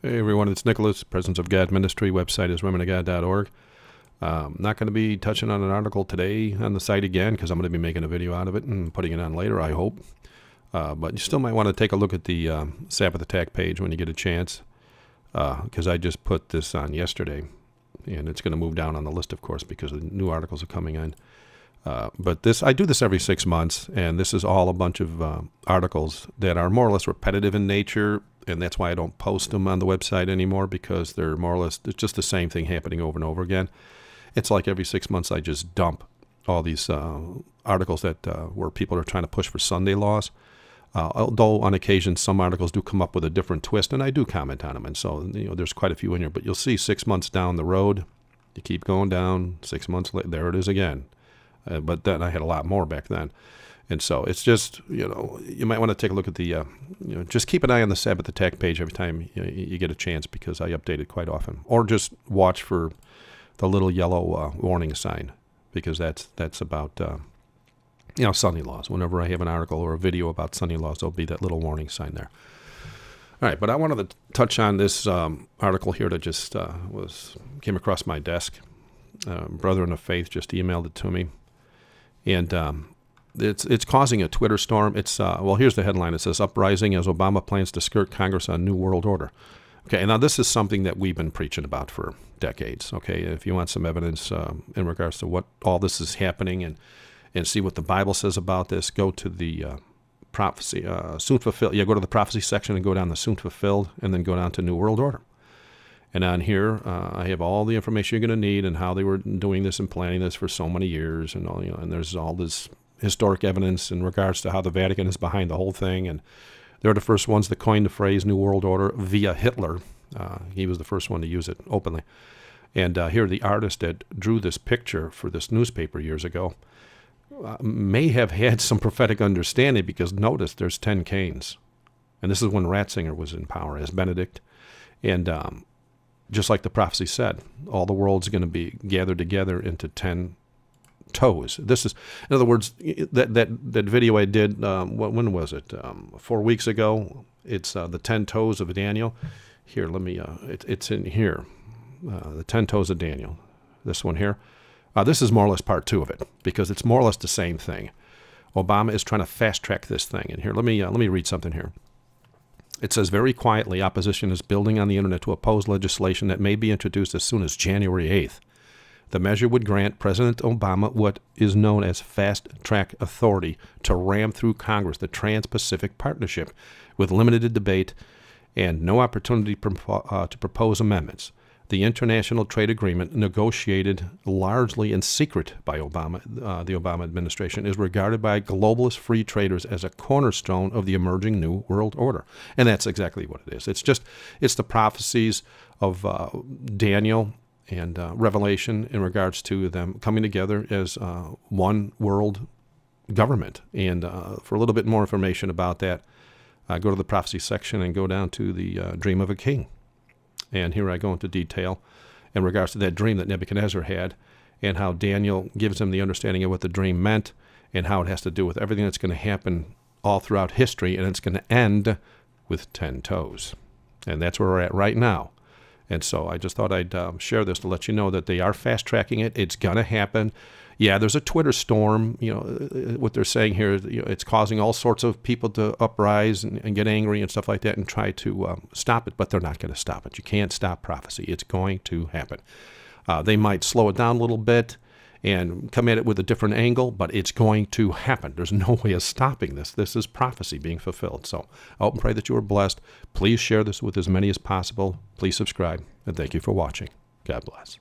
Hey everyone, it's Nicholas, Presence of God Ministry. Website is womenofgod.org. Not going to be touching on an article today on the site again because I'm going to be making a video out of it and putting it on later, I hope. But you still might want to take a look at the Sabbath Attack page when you get a chance, because I just put this on yesterday, and it's going to move down on the list, of course, because the new articles are coming in. But I do this every 6 months, and this is all a bunch of articles that are more or less repetitive in nature, and that's why I don't post them on the website anymore, because they're more or less, it's just the same thing happening over and over again. It's like every 6 months I just dump all these articles that where people are trying to push for Sunday laws. Although on occasion some articles do come up with a different twist, and I do comment on them, and so there's quite a few in here. But you'll see 6 months down the road, you keep going down, 6 months later, there it is again. But then I had a lot more back then. And so it's just, you might want to take a look at the, just keep an eye on the Sabbath Attack page every time you get a chance, because I update it quite often. Or just watch for the little yellow warning sign, because that's about, Sunday laws. Whenever I have an article or a video about Sunday laws, there'll be that little warning sign there. All right, but I wanted to touch on this article here that just came across my desk. Brother in the Faith just emailed it to me. And it's causing a Twitter storm. It's well, here's the headline. It says, "Uprising as Obama plans to skirt Congress on New World Order." Okay, now this is something that we've been preaching about for decades. Okay, if you want some evidence in regards to what all this is happening and see what the Bible says about this, go to the prophecy soon fulfilled. Yeah, go to the prophecy section and go down to soon fulfilled, and then go down to New World Order. And on here, I have all the information you're going to need and how they were doing this and planning this for so many years, and all, and there's all this historic evidence in regards to how the Vatican is behind the whole thing, and they're the first ones that coined the phrase New World Order via Hitler. He was the first one to use it openly. And here, the artist that drew this picture for this newspaper years ago may have had some prophetic understanding, because notice there's 10 canes, and this is when Ratzinger was in power as Benedict, and just like the prophecy said, all the world's going to be gathered together into 10 toes. This is, in other words, that video I did, when was it? 4 weeks ago. It's the 10 toes of Daniel. Here, let me, it's in here. The 10 toes of Daniel. This one here. This is more or less part 2 of it, because it's more or less the same thing. Obama is trying to fast track this thing. And here, let me read something here. It says, "Very quietly, opposition is building on the internet to oppose legislation that may be introduced as soon as January 8th. The measure would grant President Obama what is known as fast-track authority to ram through Congress the Trans-Pacific Partnership with limited debate and no opportunity to propose amendments. The international trade agreement, negotiated largely in secret by Obama, the Obama administration, is regarded by globalist free traders as a cornerstone of the emerging New World Order." And that's exactly what it is. It's the prophecies of Daniel and Revelation in regards to them coming together as one world government. And for a little bit more information about that, go to the prophecy section and go down to the Dream of a King. And here I go into detail in regards to that dream that Nebuchadnezzar had, and how Daniel gives him the understanding of what the dream meant, and how it has to do with everything that's going to happen all throughout history, and it's going to end with 10 toes. And that's where we're at right now. And so I just thought I'd share this to let you know that they are fast-tracking it. It's going to happen. Yeah, there's a Twitter storm. What they're saying here, it's causing all sorts of people to uprise and get angry and stuff like that and try to stop it, but they're not going to stop it. You can't stop prophecy. It's going to happen. They might slow it down a little bit and come at it with a different angle, but it's going to happen. There's no way of stopping this. This is prophecy being fulfilled. So I hope and pray that you are blessed. Please share this with as many as possible. Please subscribe, and thank you for watching. God bless.